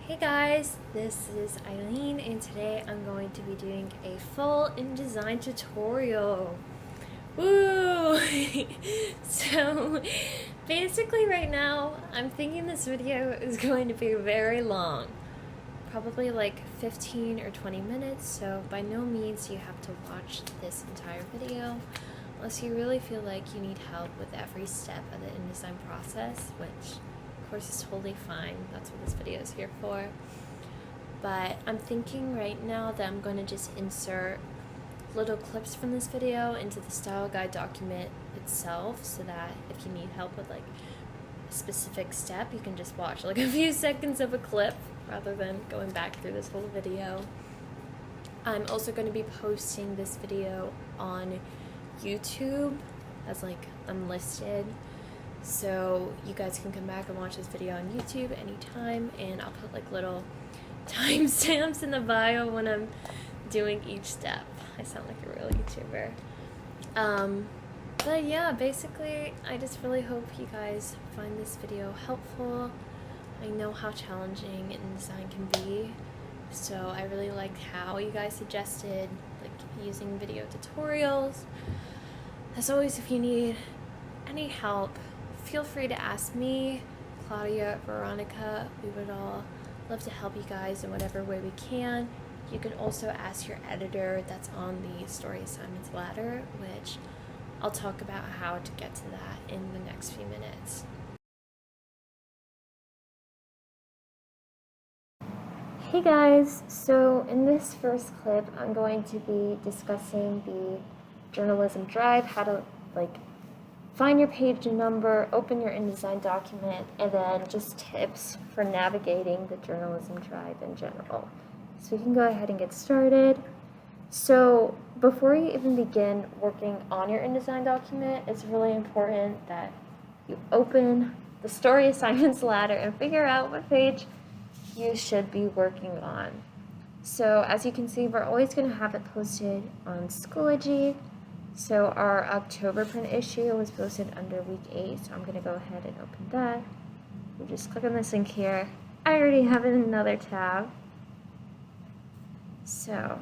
Hey guys, this is Eileen and today I'm going to be doing a full InDesign tutorial. Woo! So basically right now I'm thinking this video is going to be very long. Probably like 15 or 20 minutes, so by no means you have to watch this entire video unless you really feel like you need help with every step of the InDesign process, which of course is totally fine. That's what this video is here for. But I'm thinking right now that I'm going to just insert little clips from this video into the style guide document itself so that if you need help with like a specific step, you can just watch like a few seconds of a clip rather than going back through this whole video. I'm also going to be posting this video on YouTube as like unlisted, so you guys can come back and watch this video on YouTube anytime, and I'll put like little timestamps in the bio when I'm doing each step. I sound like a real YouTuber. But yeah, basically I just really hope you guys find this video helpful. I know how challenging InDesign can be, so I really liked how you guys suggested like using video tutorials. As always, if you need any help, feel free to ask me, Claudia, Veronica. We would all love to help you guys in whatever way we can. You can also ask your editor that's on the story assignments ladder, which I'll talk about how to get to that in the next few minutes. Hey guys, so in this first clip, I'm going to be discussing the journalism drive, how to like find your page number, open your InDesign document, and then just tips for navigating the journalism drive in general. So we can go ahead and get started. So before you even begin working on your InDesign document, it's really important that you open the story assignments ladder and figure out what page you should be working on. So as you can see, we're always going to have it posted on Schoology. So our October print issue was posted under week 8, so I'm going to go ahead and open that. You just click on this link here. I already have it in another tab. So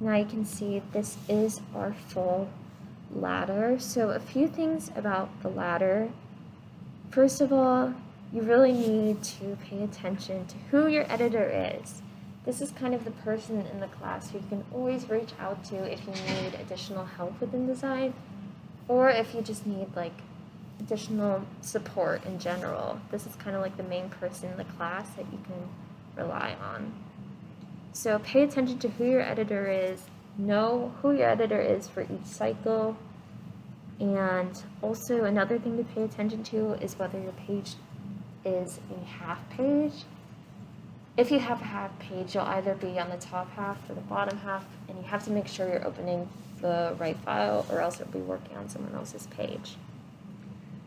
now you can see this is our full ladder. So a few things about the ladder. First of all, you really need to pay attention to who your editor is. This is kind of the person in the class who you can always reach out to if you need additional help with InDesign, or if you just need like additional support in general. This is kind of like the main person in the class that you can rely on. So pay attention to who your editor is, know who your editor is for each cycle, and also another thing to pay attention to is whether your page is a half page. If you have a half page, you'll either be on the top half or the bottom half, and you have to make sure you're opening the right file or else it'll be working on someone else's page.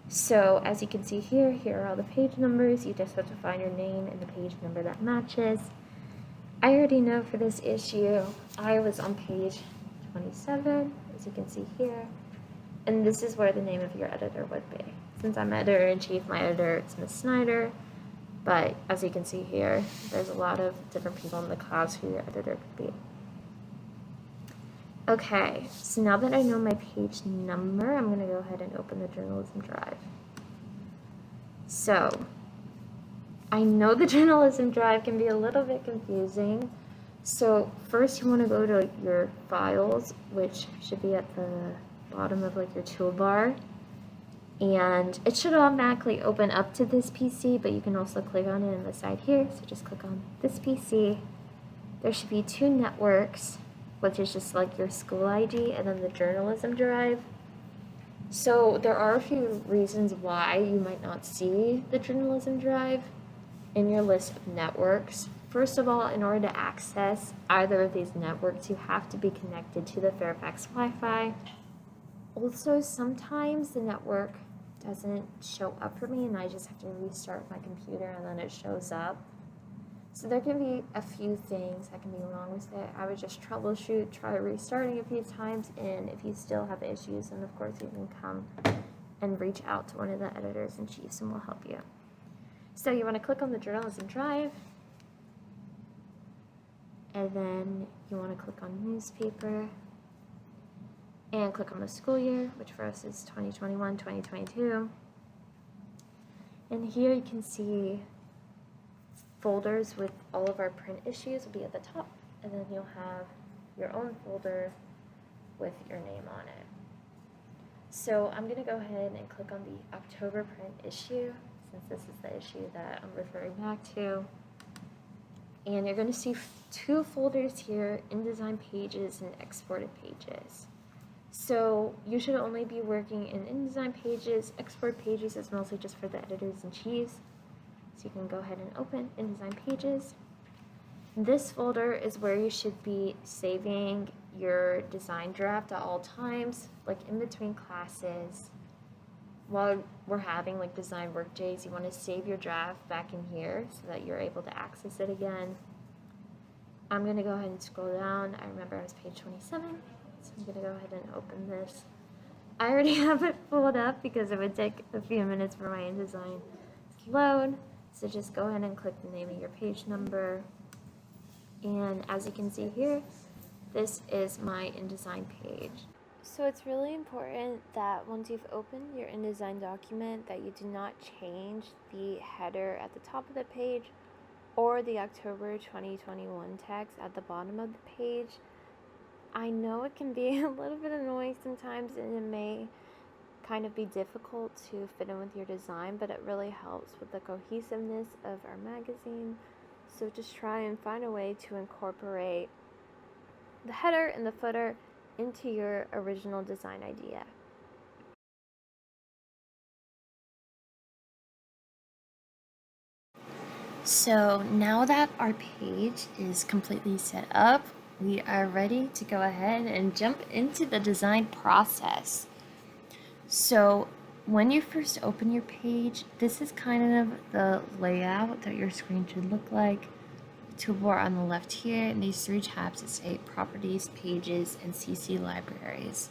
So as you can see here, here are all the page numbers. You just have to find your name and the page number that matches. I already know for this issue, I was on page 27, as you can see here, and this is where the name of your editor would be. Since I'm editor-in-chief, my editor is Ms. Snyder, but as you can see here, there's a lot of different people in the class who your editor could be. Okay, so now that I know my page number, I'm going to go ahead and open the journalism drive. So, I know the journalism drive can be a little bit confusing. So first you want to go to your files, which should be at the bottom of like your toolbar. And it should automatically open up to this PC, but you can also click on it on the side here. So just click on this PC. There should be two networks, which is just like your school ID and then the journalism drive. So there are a few reasons why you might not see the journalism drive in your list of networks. First of all, in order to access either of these networks, you have to be connected to the Fairfax Wi-Fi. Also, sometimes the network doesn't show up for me and I just have to restart my computer and then it shows up. So there can be a few things that can be wrong with it. I would just troubleshoot, try restarting a few times, and if you still have issues, then of course you can come and reach out to one of the editors-in-chiefs and we'll help you. So you want to click on the journalism drive, and then you want to click on newspaper, and click on the school year, which for us is 2021-2022. And here you can see folders with all of our print issues will be at the top, and then you'll have your own folder with your name on it. So I'm going to go ahead and click on the October print issue, since this is the issue that I'm referring back to. And you're going to see two folders here, InDesign pages and exported pages. So you should only be working in InDesign pages. Export pages is mostly just for the editors-in-chief. So you can go ahead and open InDesign pages. This folder is where you should be saving your design draft at all times, like in between classes. While we're having like design work days, you want to save your draft back in here so that you're able to access it again. I'm going to go ahead and scroll down. I remember I was page 27, so I'm going to go ahead and open this. I already have it pulled up because it would take a few minutes for my InDesign to load. So just go ahead and click the name of your page number. And as you can see here, this is my InDesign page. So it's really important that once you've opened your InDesign document that you do not change the header at the top of the page or the October 2021 text at the bottom of the page. I know it can be a little bit annoying sometimes, and it may kind of be difficult to fit in with your design, but it really helps with the cohesiveness of our magazine. So just try and find a way to incorporate the header and the footer into your original design idea. So now that our page is completely set up, we are ready to go ahead and jump into the design process. So when you first open your page, this is kind of the layout that your screen should look like. Toolbar on the left here, and these three tabs that say Properties, Pages, and CC Libraries.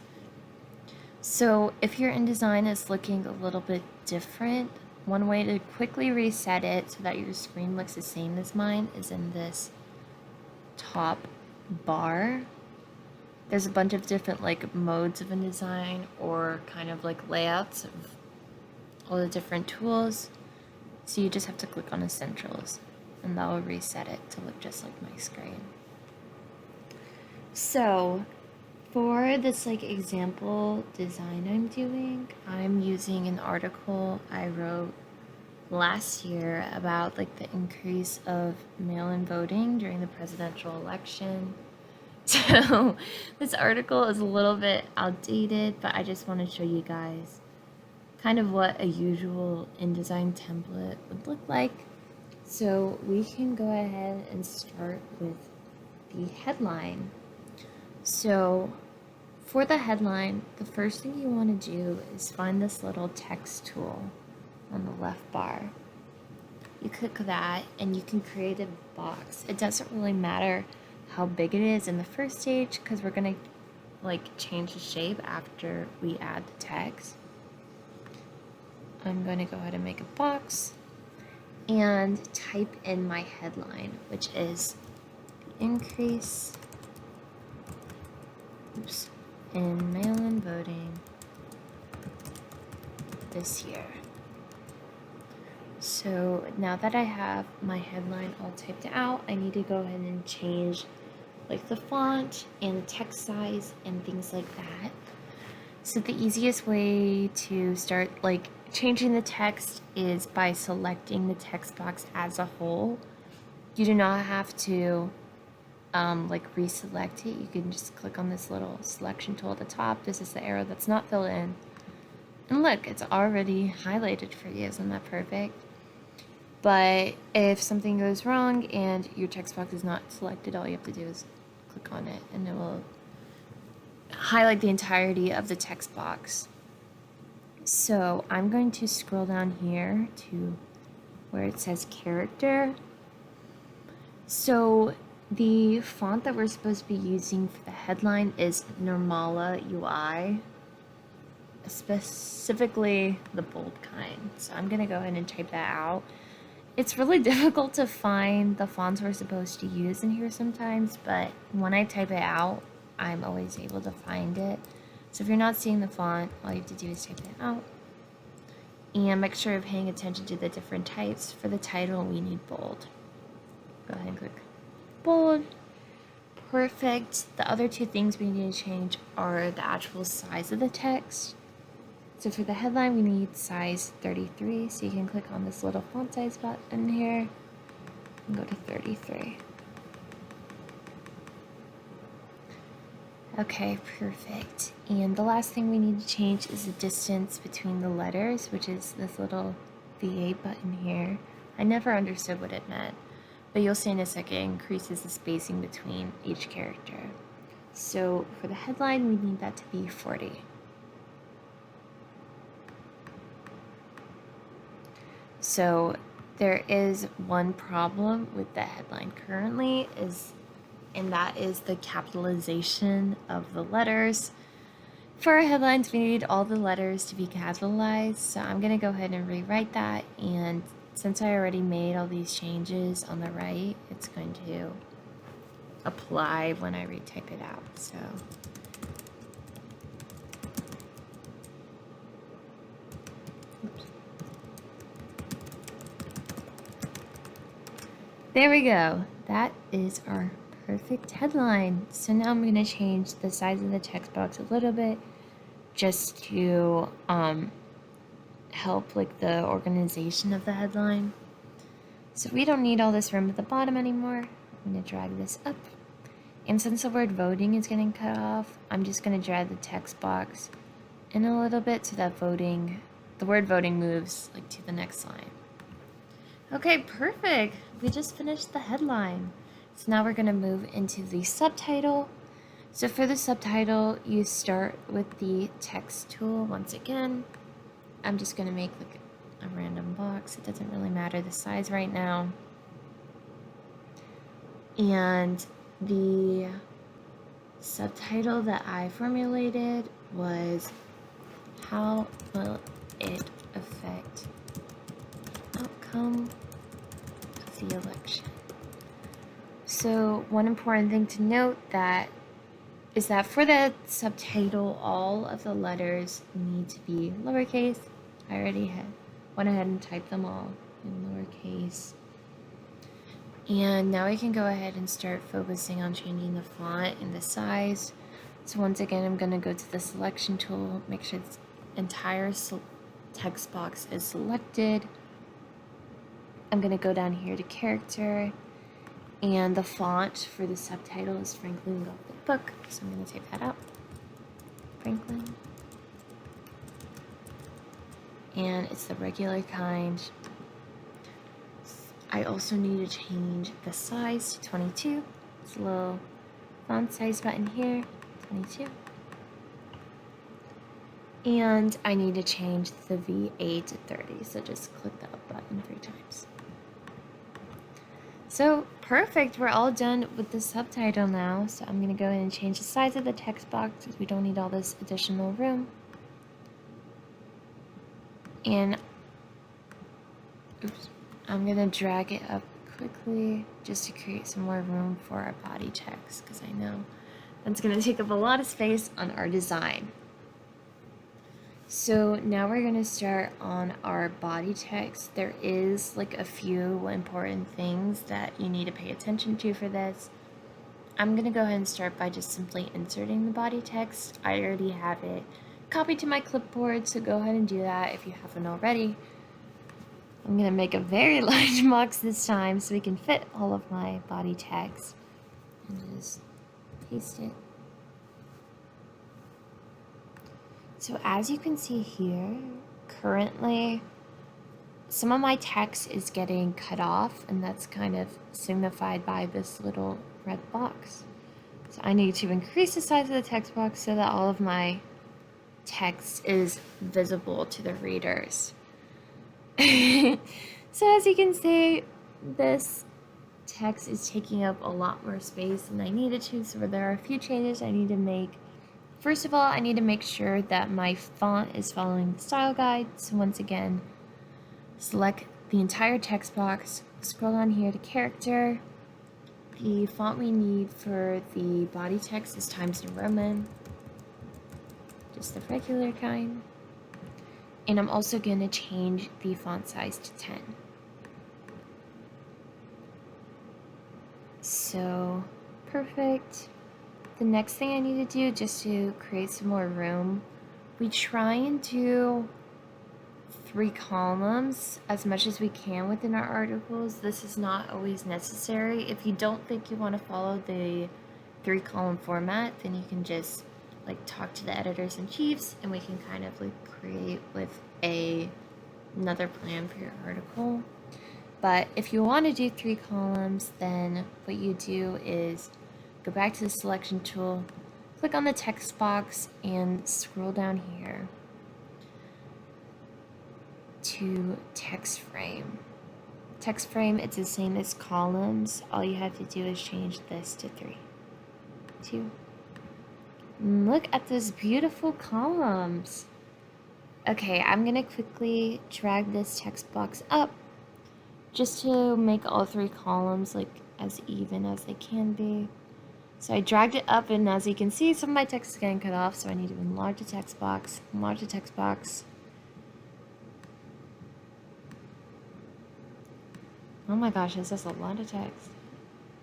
So if your InDesign is looking a little bit different, one way to quickly reset it so that your screen looks the same as mine is in this top bar. There's a bunch of different like modes of InDesign or kind of like layouts of all the different tools. So you just have to click on Essentials, and that will reset it to look just like my screen. So for this like example design I'm doing, I'm using an article I wrote last year about like the increase of mail-in voting during the presidential election. So this article is a little bit outdated, but I just want to show you guys kind of what a usual InDesign template would look like. So we can go ahead and start with the headline. So for the headline, the first thing you want to do is find this little text tool on the left bar. You click that and you can create a box. It doesn't really matter how big it is in the first stage because we're going to like change the shape after we add the text. I'm going to go ahead and make a box and type in my headline, which is the increase in mail-in voting this year. So now that I have my headline all typed out, I need to go ahead and change like the font and the text size and things like that. So the easiest way to start like changing the text is by selecting the text box as a whole. You do not have to like reselect it. You can just click on this little selection tool at the top. This is the arrow that's not filled in. And look, it's already highlighted for you. Isn't that perfect? But if something goes wrong and your text box is not selected, all you have to do is click on it and it will highlight the entirety of the text box. So I'm going to scroll down here to where it says character. So the font that we're supposed to be using for the headline is Nirmala UI, specifically the bold kind. So I'm going to go ahead and type that out. It's really difficult to find the fonts we're supposed to use in here sometimes, but when I type it out, I'm always able to find it. So if you're not seeing the font, all you have to do is type it out. And make sure you're paying attention to the different types. For the title, we need bold. Go ahead and click bold. Perfect. The other two things we need to change are the actual size of the text. So for the headline, we need size 33. So you can click on this little font size button here and go to 33. Okay, perfect. And the last thing we need to change is the distance between the letters, which is this little V8 button here. I never understood what it meant, but you'll see in a second it increases the spacing between each character. So for the headline, we need that to be 40. So there is one problem with the headline currently, and that is the capitalization of the letters. For our headlines, we need all the letters to be capitalized, so I'm going to go ahead and rewrite that, and since I already made all these changes on the right, it's going to apply when I retype it out. So there we go. That is our perfect headline. So now I'm going to change the size of the text box a little bit just to help like the organization of the headline. So we don't need all this room at the bottom anymore. I'm going to drag this up. And since the word voting is getting cut off, I'm just going to drag the text box in a little bit so that the word voting moves like to the next line. Okay, perfect. We just finished the headline. So now we're going to move into the subtitle. So for the subtitle, you start with the text tool once again. I'm just going to make like a random box. It doesn't really matter the size right now. And the subtitle that I formulated was, how will it affect the outcome of the election? So one important thing to note is that for the subtitle, all of the letters need to be lowercase. I already went ahead and typed them all in lowercase. And now I can go ahead and start focusing on changing the font and the size. So once again, I'm going to go to the selection tool, make sure this entire text box is selected. I'm going to go down here to character. And the font for the subtitle is Franklin Gothic Book, so I'm going to take that out. Franklin. And it's the regular kind. I also need to change the size to 22. It's a little font size button here, 22. And I need to change the V8 to 30, so just click the up button 3 times. So perfect, we're all done with the subtitle now. So I'm going to go ahead and change the size of the text box because we don't need all this additional room. And I'm going to drag it up quickly just to create some more room for our body text because I know that's going to take up a lot of space on our design. So now we're going to start on our body text. There is like a few important things that you need to pay attention to for this. I'm going to go ahead and start by just simply inserting the body text. I already have it copied to my clipboard, so go ahead and do that if you haven't already. I'm going to make a very large box this time so we can fit all of my body text and just paste it. So as you can see here, currently some of my text is getting cut off, and that's kind of signified by this little red box. So I need to increase the size of the text box so that all of my text is visible to the readers. So as you can see, this text is taking up a lot more space than I needed to, so there are a few changes I need to make. First of all, I need to make sure that my font is following the style guide. So once again, select the entire text box, scroll down here to character. The font we need for the body text is Times New Roman, just the regular kind. And I'm also going to change the font size to 10. So, perfect. The next thing I need to do, just to create some more room, we try and do 3 columns as much as we can within our articles. This is not always necessary. If you don't think you want to follow the 3-column format, then you can just like talk to the editors-in-chiefs and we can kind of like create with another plan for your article. But if you want to do 3 columns, then what you do is go back to the selection tool, click on the text box, and scroll down here to text frame. Text frame, it's the same as columns. All you have to do is change this to 3. 2. Look at those beautiful columns. Okay, I'm gonna quickly drag this text box up just to make all 3 columns like as even as they can be. So I dragged it up, and as you can see, some of my text is getting cut off, so I need to enlarge the text box, enlarge the text box. Oh my gosh, this is a lot of text.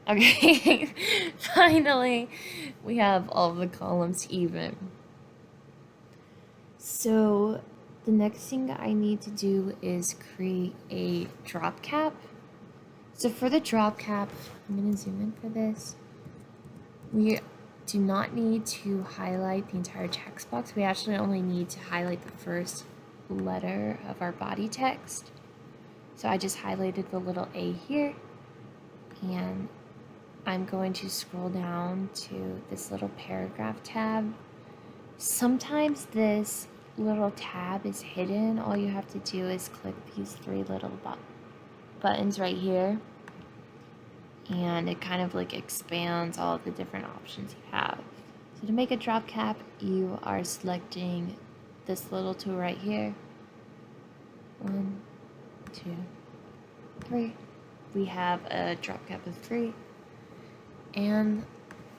Okay, finally, we have all of the columns even. So the next thing I need to do is create a drop cap. So for the drop cap, I'm going to zoom in for this. We do not need to highlight the entire text box. We actually only need to highlight the first letter of our body text. So I just highlighted the little A here, and I'm going to scroll down to this little paragraph tab. Sometimes this little tab is hidden. All you have to do is click these 3 little buttons right here, and it kind of like expands all of the different options you have. So to make a drop cap, you are selecting this little tool right here. 1, 2, 3. We have a drop cap of 3, and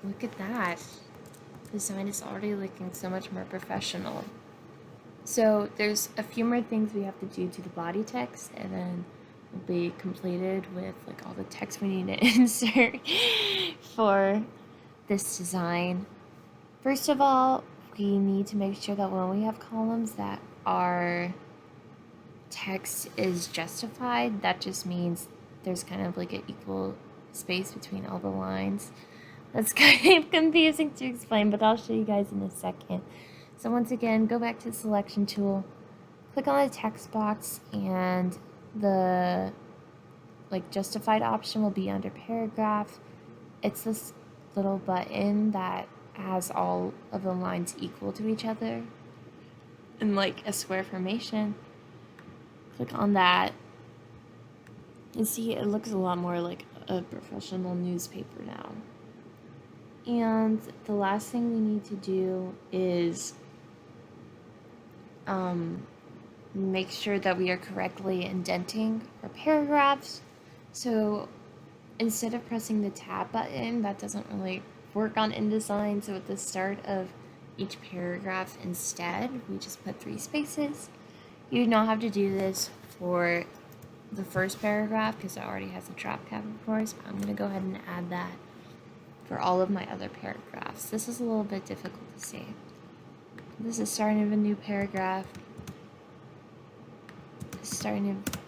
look at that. The design is already looking so much more professional. So there's a few more things we have to do to the body text, and then we'll be completed with like all the text we need to insert for this design. First of all, we need to make sure that when we have columns that our text is justified. That just means there's kind of like an equal space between all the lines. That's kind of confusing to explain, but I'll show you guys in a second. So once again, go back to the selection tool, click on the text box, and the like justified option will be under paragraph. It's this little button that has all of the lines equal to each other in like a square formation. Click on that and see it looks a lot more like a professional newspaper now. And the last thing we need to do is make sure that we are correctly indenting our paragraphs. So instead of pressing the tab button, that doesn't really work on InDesign. So at the start of each paragraph instead, we just put 3 spaces. You do not have to do this for the first paragraph because it already has a drop cap, of course, but I'm going to go ahead and add that for all of my other paragraphs. This is a little bit difficult to see. This is starting of a new paragraph. Starting of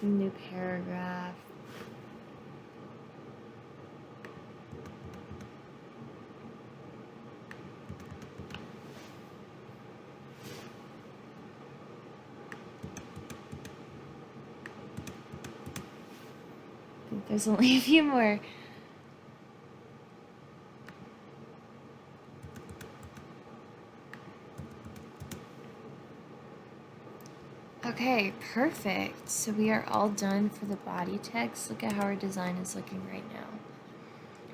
a new paragraph. I think there's only a few more. Okay, perfect. So we are all done for the body text. Look at how our design is looking right now.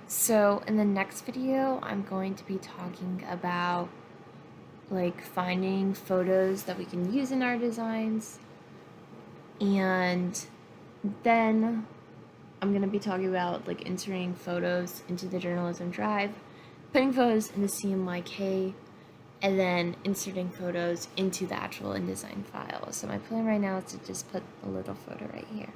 So in the next video, I'm going to be talking about like finding photos that we can use in our designs and Then I'm going to be talking about like inserting photos into the journalism drive, putting photos in the CMYK, and then inserting photos into the actual InDesign file. So my plan right now is to just put a little photo right here.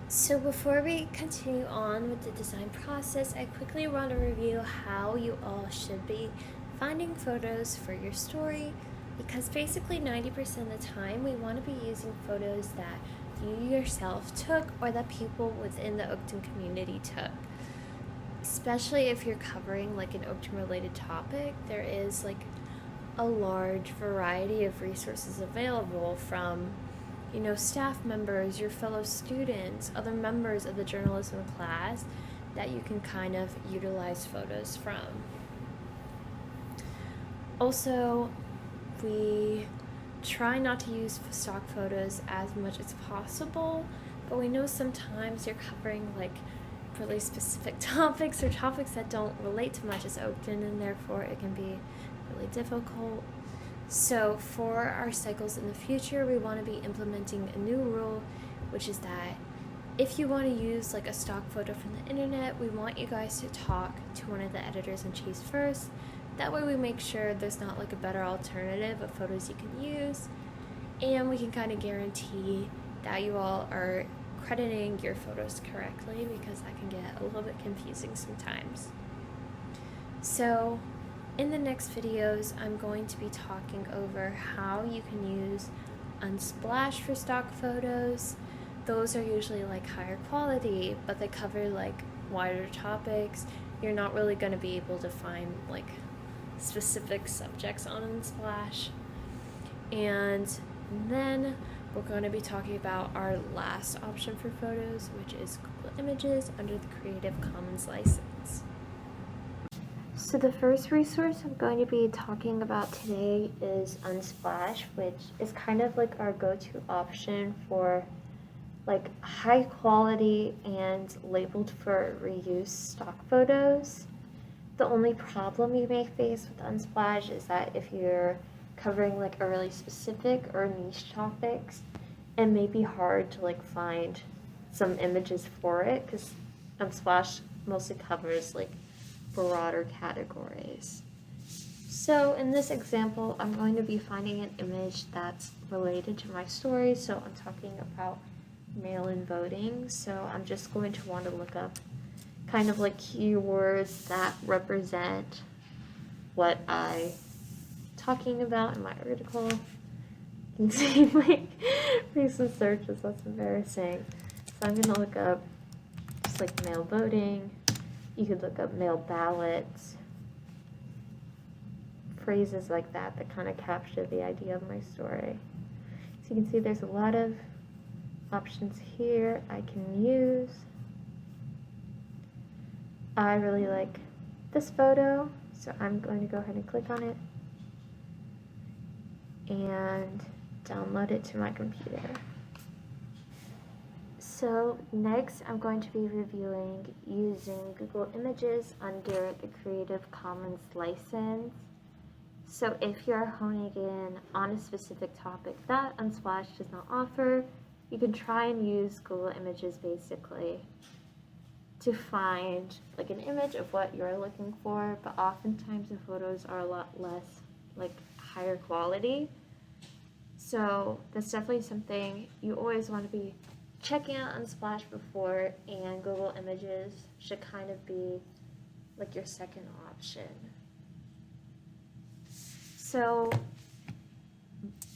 So before we continue on with the design process, I quickly want to review how you all should be finding photos for your story, because basically 90% of the time we want to be using photos that you yourself took or that people within the Oakton community took. Especially if you're covering like an Oakton related topic, there is like a large variety of resources available from, you know, staff members, your fellow students, other members of the journalism class that you can kind of utilize photos from. Also, we try not to use stock photos as much as possible, but we know sometimes you're covering like really specific topics or topics that don't relate to much as Oakton, and therefore it can be really difficult. So for our cycles in the future, we want to be implementing a new rule, which is that if you want to use like a stock photo from the internet, we want you guys to talk to one of the editors-in-chief first. That way we make sure there's not like a better alternative of photos you can use, and we can kind of guarantee that you all are crediting your photos correctly, because that can get a little bit confusing sometimes. So in the next videos, I'm going to be talking over how you can use Unsplash for stock photos. Those are usually like higher quality, but they cover like wider topics. You're not really going to be able to find like specific subjects on Unsplash. And then we're going to be talking about our last option for photos, which is Google Images under the Creative Commons license. So the first resource I'm going to be talking about today is Unsplash, which is kind of like our go-to option for like high quality and labeled for reuse stock photos. The only problem you may face with Unsplash is that if you're covering like a really specific or niche topics, it may be hard to like find some images for it, because Unsplash mostly covers like broader categories. So in this example, I'm going to be finding an image that's related to my story. So I'm talking about mail-in voting. So I'm just going to want to look up kind of like keywords that represent what I'm talking about in my article. You can see my recent searches, that's embarrassing. So I'm going to look up just like mail voting. You could look up mail ballots, phrases like that that kind of capture the idea of my story. So you can see there's a lot of options here I can use. I really like this photo, so I'm going to go ahead and click on it and download it to my computer. So next I'm going to be reviewing using Google Images under the Creative Commons license. So if you're honing in on a specific topic that Unsplash does not offer, you can try and use Google Images basically to find like an image of what you're looking for, but oftentimes the photos are a lot less like higher quality. So that's definitely something you always want to be checking out Unsplash before, and Google Images should kind of be like your second option. So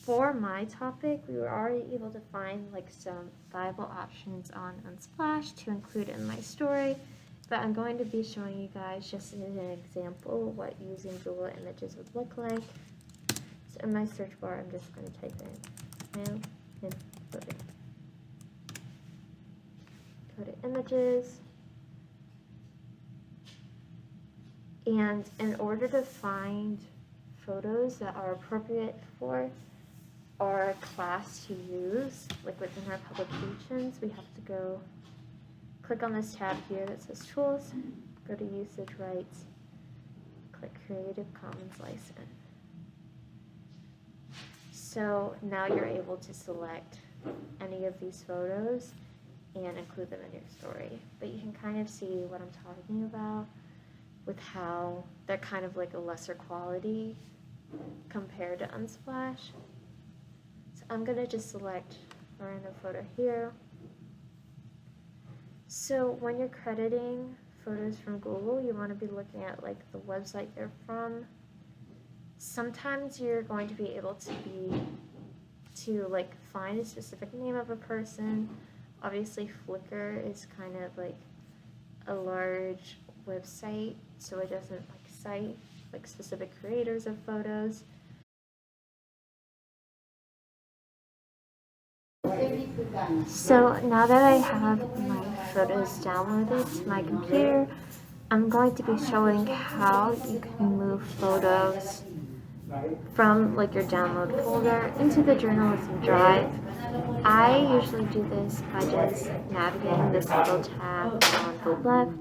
for my topic, we were already able to find like some viable options on Unsplash to include in my story, but I'm going to be showing you guys just as an example what using Google Images would look like. So in my search bar, I'm just going to type in mail in voting. Go to images, and in order to find photos that are appropriate for our class to use, like within our publications, we have to go click on this tab here that says Tools, go to Usage Rights, click Creative Commons License. So now you're able to select any of these photos and include them in your story. But you can kind of see what I'm talking about with how they're kind of like a lesser quality compared to Unsplash. So I'm gonna just select a random photo here. So when you're crediting photos from Google, you want to be looking at like the website they're from. Sometimes you're going to be able to like find a specific name of a person. Obviously Flickr is kind of like a large website, so it doesn't like cite like specific creators of photos. So now that I have my photos downloaded to my computer, I'm going to be showing how you can move photos from like your download folder into the journalism drive. I usually do this by just navigating this little tab on the left.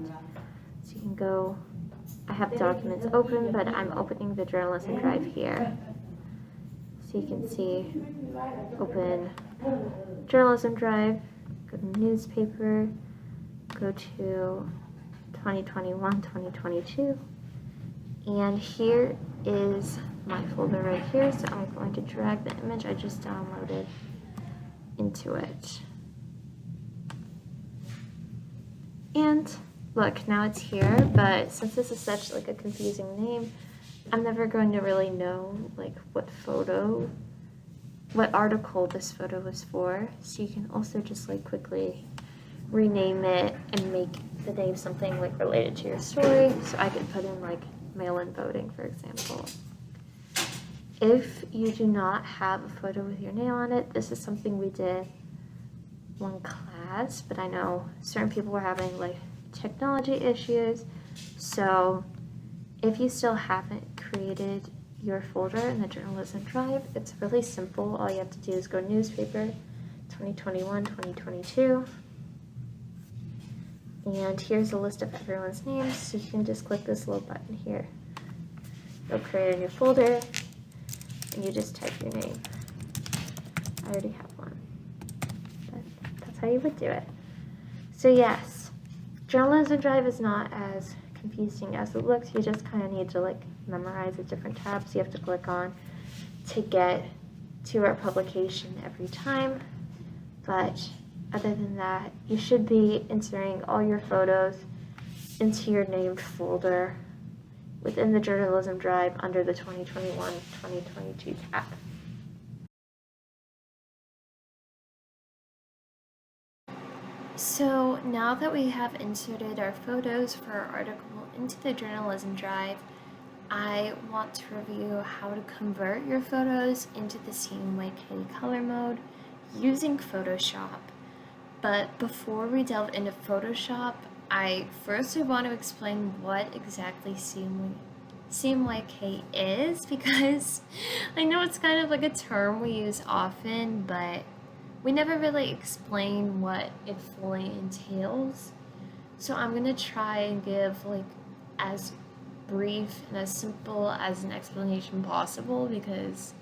So you can go, I have documents open, but I'm opening the journalism drive here. So you can see, open journalism drive, go to newspaper, go to 2021, 2022, and here is my folder right here, so I'm going to drag the image I just downloaded into it. And look, now it's here, but since this is such like a confusing name, I'm never going to really know like what article this photo was for. So you can also just like quickly rename it and make the name something like related to your story. So I could put in like mail-in voting, for example. If you do not have a photo with your name on it, this is something we did one class, but I know certain people were having like technology issues. So if you still haven't created your folder in the journalism drive, it's really simple. All you have to do is go newspaper 2021, 2022. And here's a list of everyone's names, so you can just click this little button here. You'll create a new folder, and you just type your name. I already have one, but that's how you would do it. So yes, journalism drive is not as confusing as it looks. You just kind of need to like memorize the different tabs you have to click on to get to our publication every time. But other than that, you should be inserting all your photos into your named folder within the journalism drive under the 2021-2022 tab. So now that we have inserted our photos for our article into the journalism drive, I want to review how to convert your photos into the CMYK color mode using Photoshop. But before we delve into Photoshop, I first want to explain what exactly CMYK is, because I know it's kind of like a term we use often, but we never really explain what it fully entails. So I'm going to try and give like as brief and as simple as an explanation possible, because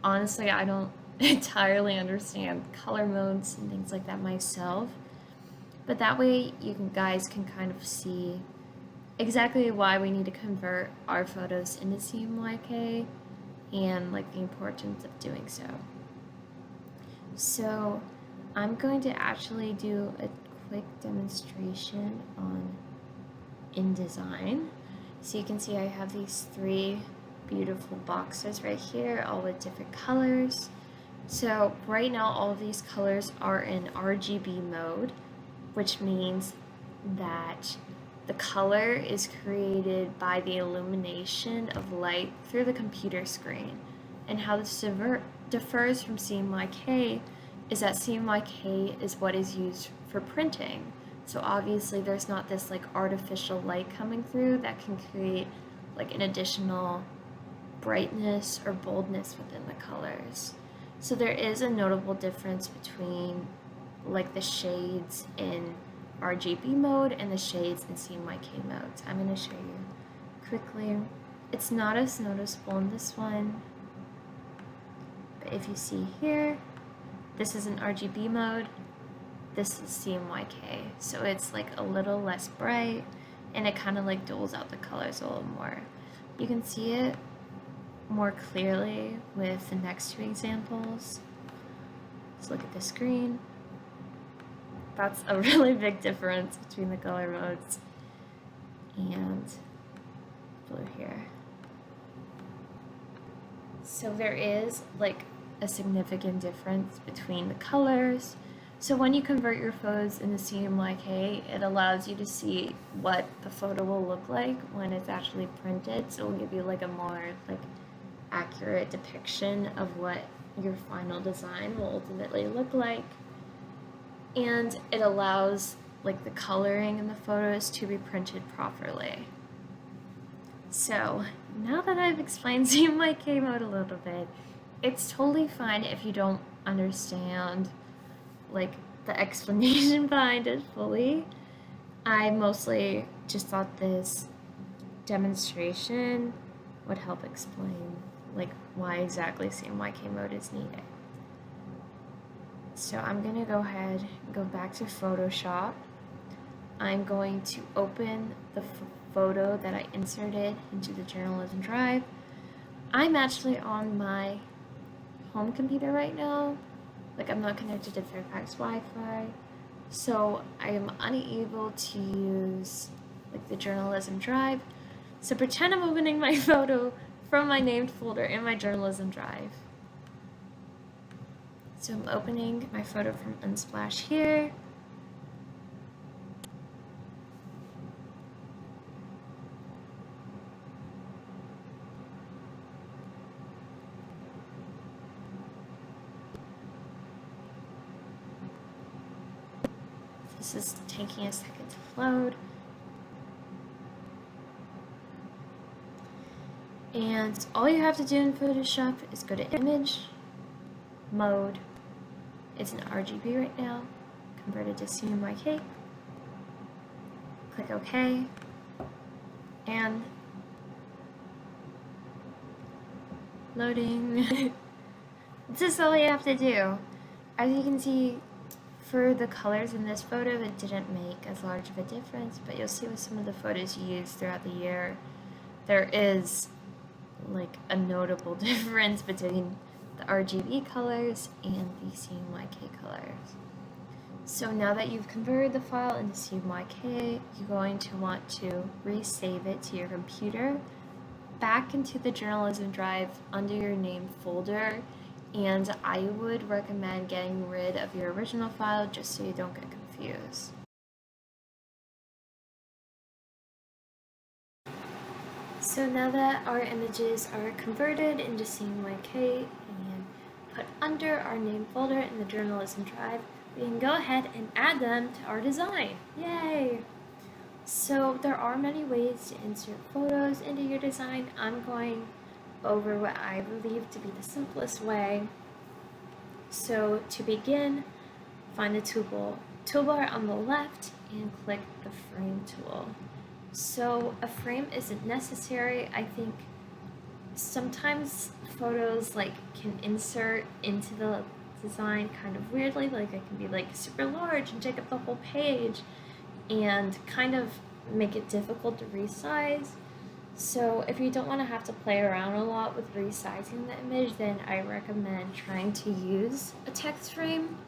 honestly I don't entirely understand color modes and things like that myself. But that way you guys can kind of see exactly why we need to convert our photos into CMYK and like the importance of doing so. So I'm going to actually do a quick demonstration on InDesign. So you can see I have these 3 beautiful boxes right here, all with different colors. So right now all of these colors are in RGB mode, which means that the color is created by the illumination of light through the computer screen. And how this differs from CMYK is that CMYK is what is used for printing. So obviously there's not this like artificial light coming through that can create like an additional brightness or boldness within the colors. So there is a notable difference between like the shades in RGB mode and the shades in CMYK mode. So I'm going to show you quickly. It's not as noticeable in this one, But if you see here, this is an RGB mode, this is CMYK, so it's like a little less bright, and it kind of like duls out the colors a little more. You can see it more clearly with the next two examples. Let's look at the screen. That's a really big difference between the color modes and blue here. So there is like a significant difference between the colors. So when you convert your photos into CMYK, it allows you to see what the photo will look like when it's actually printed. So it'll give you like a more like accurate depiction of what your final design will ultimately look like. And it allows like the coloring in the photos to be printed properly. So now that I've explained CMYK mode a little bit, it's totally fine if you don't understand like the explanation behind it fully. I mostly just thought this demonstration would help explain like why exactly CMYK mode is needed. So I'm gonna go ahead and go back to Photoshop. I'm going to open the photo that I inserted into the journalism drive. I'm actually on my home computer right now. Like I'm not connected to Fairfax Wi-Fi, so I am unable to use like the journalism drive. So pretend I'm opening my photo from my named folder in my journalism drive. So I'm opening my photo from Unsplash here. This is taking a second to load. And all you have to do in Photoshop is go to Image, Mode. It's an RGB right now, converted to CMYK. Click OK. And loading. This is all you have to do. As you can see, for the colors in this photo, it didn't make as large of a difference, but you'll see with some of the photos you use throughout the year, there is like a notable difference between the RGB colors and the CMYK colors. So now that you've converted the file into CMYK, you're going to want to resave it to your computer, back into the journalism drive under your name folder, and I would recommend getting rid of your original file just so you don't get confused. So now that our images are converted into CMYK and put under our name folder in the journalism drive, we can go ahead and add them to our design. Yay! So there are many ways to insert photos into your design. I'm going over what I believe to be the simplest way. So to begin, find the toolbar on the left and click the frame tool. So a frame isn't necessary. I think sometimes photos like can insert into the design kind of weirdly, like it can be like super large and take up the whole page and kind of make it difficult to resize. So if you don't want to have to play around a lot with resizing the image, then I recommend trying to use a text frame.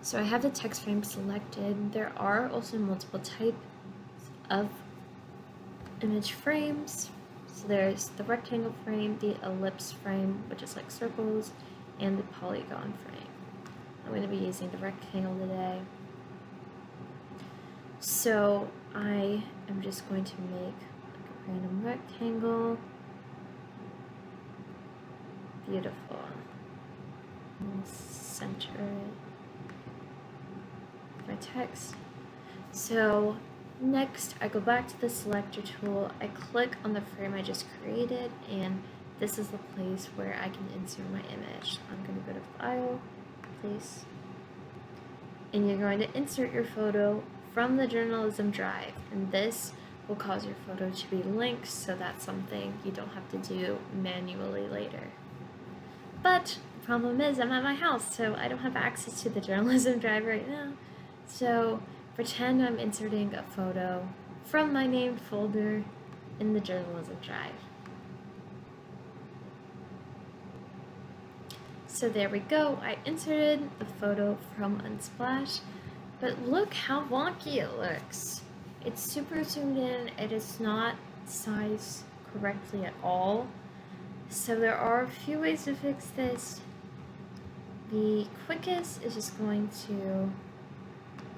So I have the text frame selected. There are also multiple types of image frames. So there's the rectangle frame, the ellipse frame, which is like circles, and the polygon frame. I'm going to be using the rectangle today. So I am just going to make random rectangle. Beautiful. And center it. My text. So next I go back to the selector tool, I click on the frame I just created, and this is the place where I can insert my image. I'm going to go to File, Place, and you're going to insert your photo from the journalism drive, and this will cause your photo to be linked, so that's something you don't have to do manually later. But problem is I'm at my house, so I don't have access to the journalism drive right now. So pretend I'm inserting a photo from my named folder in the journalism drive. So there we go, I inserted the photo from Unsplash, but look how wonky it looks. It's super zoomed in, it is not sized correctly at all. So there are a few ways to fix this. The quickest is just going to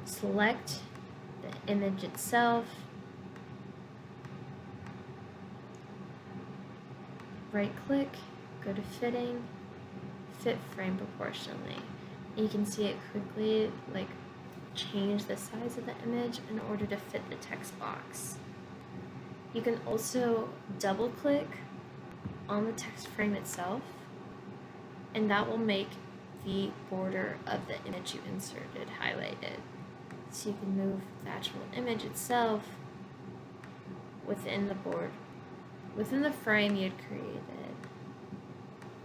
select the image itself, right click, go to fitting, fit frame proportionally. And you can see it quickly like change the size of the image in order to fit the text box. You can also double click on the text frame itself, and that will make the border of the image you inserted highlighted. So you can move the actual image itself within the board, within the frame you had created.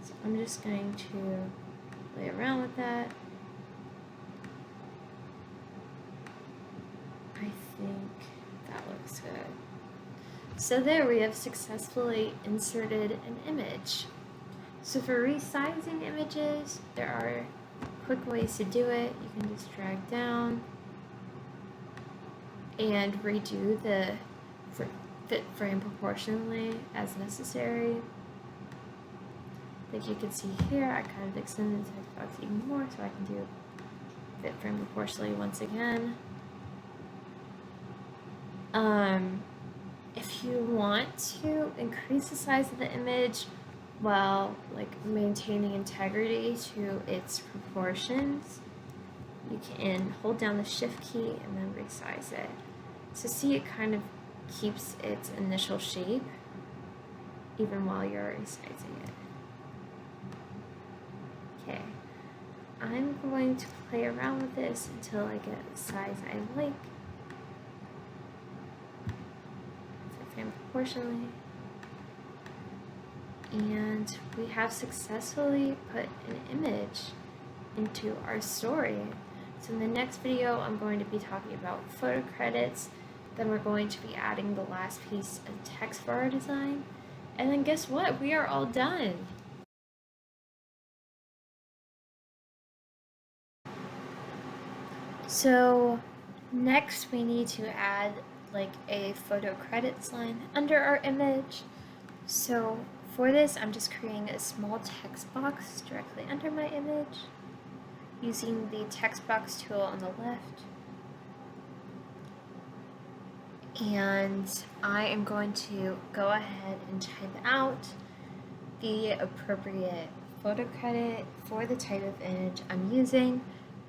So I'm just going to play around with that. I think that looks good. So there we have successfully inserted an image. So for resizing images, there are quick ways to do it. You can just drag down and redo the fit frame proportionally as necessary. Like you can see here, I kind of extended the text box even more, so I can do fit frame proportionally once again. If you want to increase the size of the image while like maintaining integrity to its proportions, you can hold down the shift key and then resize it. So see, it kind of keeps its initial shape even while you're resizing it. Okay, I'm going to play around with this until I get a size I like. Proportionally, and we have successfully put an image into our story. So in the next video, I'm going to be talking about photo credits, then we're going to be adding the last piece of text for our design, and then guess what? We are all done. So next we need to add like a photo credits line under our image. So for this, I'm just creating a small text box directly under my image using the text box tool on the left. And I am going to go ahead and type out the appropriate photo credit for the type of image I'm using.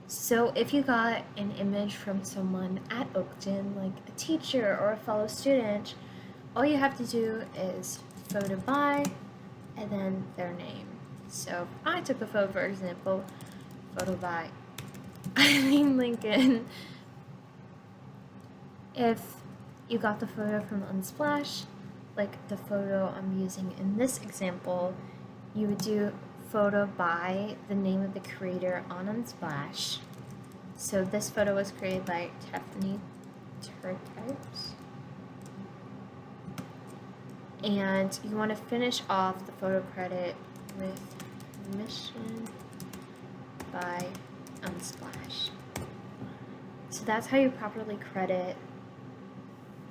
So if you got an image from someone at Oakton, like a teacher or a fellow student, all you have to do is photo by and then their name. So I took a photo, for example, photo by Eileen Lincoln. If you got the photo from Unsplash, like the photo I'm using in this example, you would do photo by the name of the creator on Unsplash. So this photo was created by Tiffany Turtypes. And you want to finish off the photo credit with permission by Unsplash. So that's how you properly credit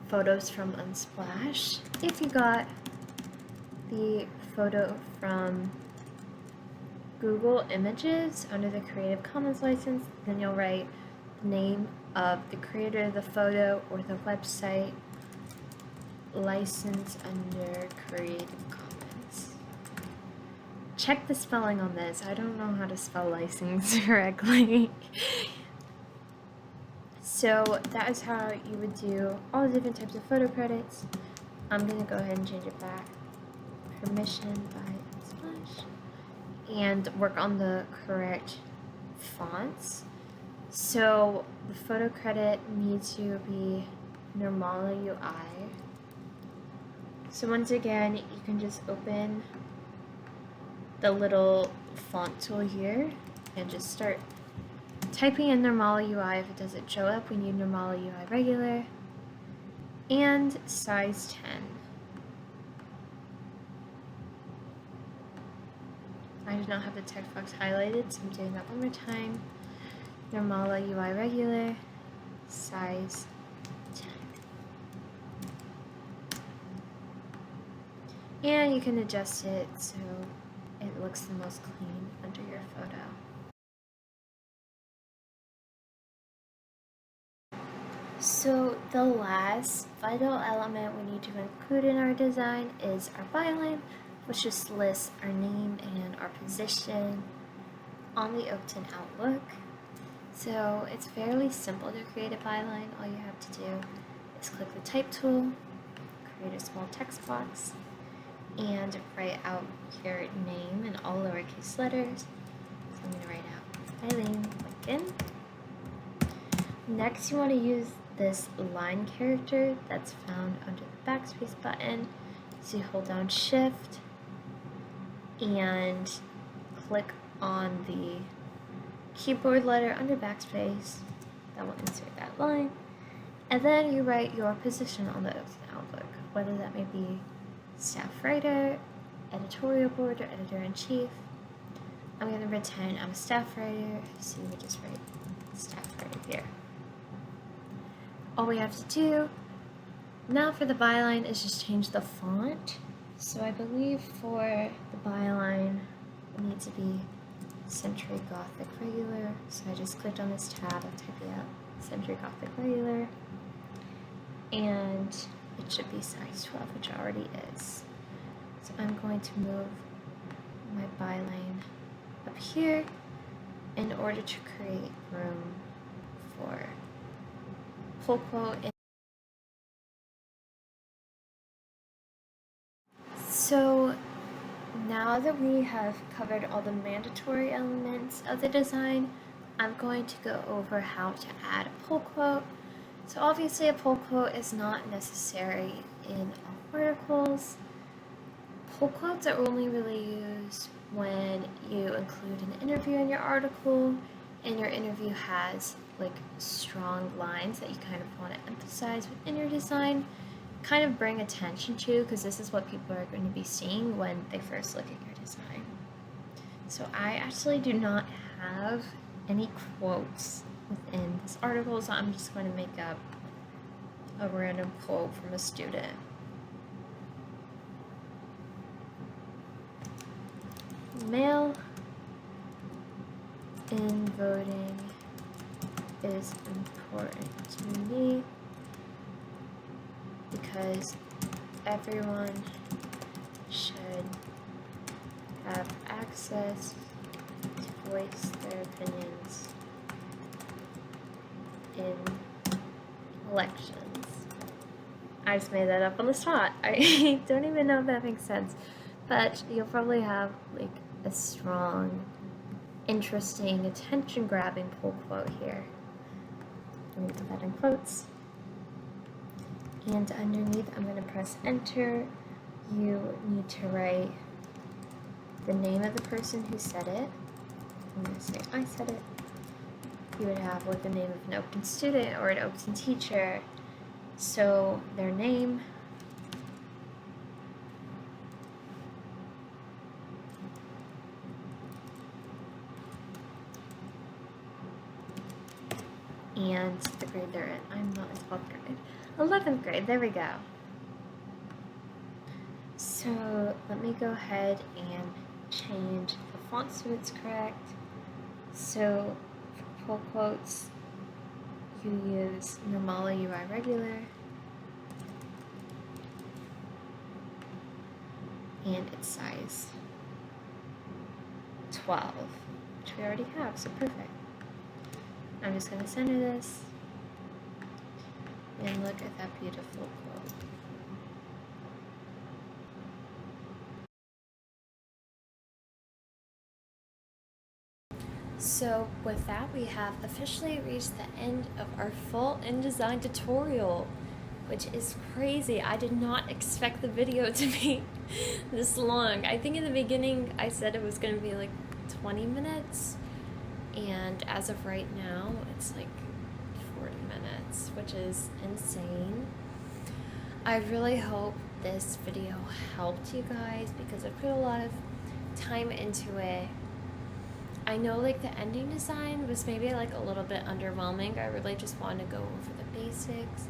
photos from Unsplash. If you got the photo from Google Images under the Creative Commons license, then you'll write the name of the creator of the photo or the website, license under Creative Commons. Check the spelling on this. I don't know how to spell license correctly. So that is how you would do all the different types of photo credits. I'm going to go ahead and change it back. Permission by Unsplash. And work on the correct fonts. So the photo credit needs to be Normala UI. So once again, you can just open the little font tool here and just start typing in normal UI. If it doesn't show up, we need normal UI regular and size 10. I do not have the text box highlighted, so I'm doing that one more time. Normal UI regular, size 10. And you can adjust it so it looks the most clean under your photo. So the last vital element we need to include in our design is our byline, which just lists our name and our position on the opt-in Outlook. So it's fairly simple to create a byline. All you have to do is click the type tool, create a small text box, and write out your name in all lowercase letters. So I'm going to write out Eileen Lincoln. Next, you want to use this line character that's found under the backspace button. So you hold down Shift and click on the keyboard letter under backspace. That will insert that line. And then you write your position on the opt-in Outlook, whether that may be staff writer, editorial board, or editor-in-chief. I'm going to pretend I'm a staff writer, so you would just write staff writer here. All we have to do now for the byline is just change the font. So I believe for the byline it needs to be Century Gothic Regular. So I just clicked on this tab and typed it out, Century Gothic Regular. And it should be size 12, which it already is. So I'm going to move my byline up here in order to create room for full quote. So now that we have covered all the mandatory elements of the design, I'm going to go over how to add a pull quote. So obviously a pull quote is not necessary in all articles. Pull quotes are only really used when you include an interview in your article and your interview has like strong lines that you kind of want to emphasize within your design, kind of bring attention to, because this is what people are going to be seeing when they first look at your design. So I actually do not have any quotes within this article, so I'm just going to make up a random quote from a student. Male in voting is important to me because everyone should have access to voice their opinions in elections. I just made that up on the spot. I don't even know if that makes sense, but you'll probably have like a strong, interesting, attention-grabbing pull quote here. I'm going to put that in quotes. And underneath, I'm going to press enter. You need to write the name of the person who said it. I'm going to say I said it. You would have like the name of an open student or an open teacher. So their name, and the grade they're in. I'm not in 12th grade. 11th grade, there we go. So let me go ahead and change the font so it's correct. So for pull quotes, you use normal UI regular, and it's size 12, which we already have, so perfect. I'm just going to center this, and look at that beautiful quote. So with that, we have officially reached the end of our full InDesign tutorial, which is crazy. I did not expect the video to be this long. I think in the beginning I said it was going to be like 20 minutes, and as of right now it's like 40 minutes, which is insane. I really hope this video helped you guys because I put a lot of time into it. I know like the ending design was maybe like a little bit underwhelming. I really just wanted to go over the basics,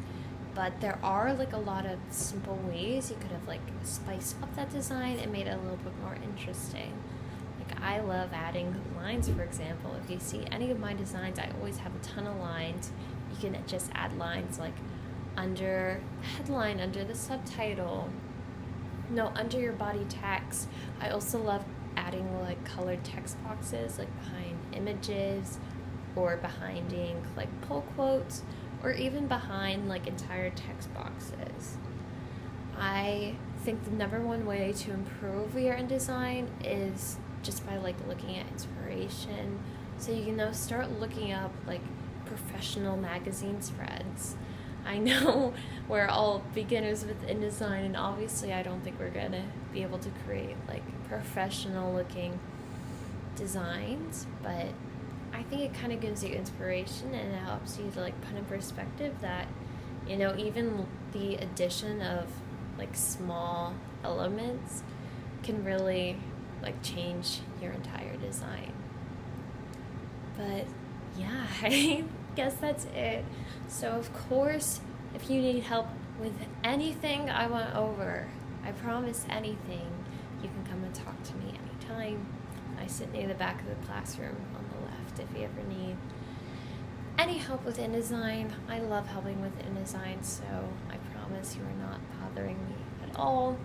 but there are like a lot of simple ways you could have like spiced up that design and made it a little bit more interesting. Like I love adding lines, for example. If you see any of my designs, I always have a ton of lines. You can just add lines like under the headline, under the subtitle, under your body text. I also love adding like colored text boxes like behind images or behind like pull quotes or even behind like entire text boxes. I think the number one way to improve your InDesign is just by like looking at inspiration. So you know, start looking up like professional magazine spreads. I know we're all beginners with InDesign, and obviously I don't think we're gonna be able to create like professional looking designs, but I think it kind of gives you inspiration and it helps you to like put in perspective that, you know, even the addition of like small elements can really like change your entire design. But yeah, I guess that's it. So of course, if you need help with anything I went over, I promise anything, you can come and talk to me anytime. I sit near the back of the classroom on the left if you ever need any help with InDesign. I love helping with InDesign, so I promise you are not bothering me at all.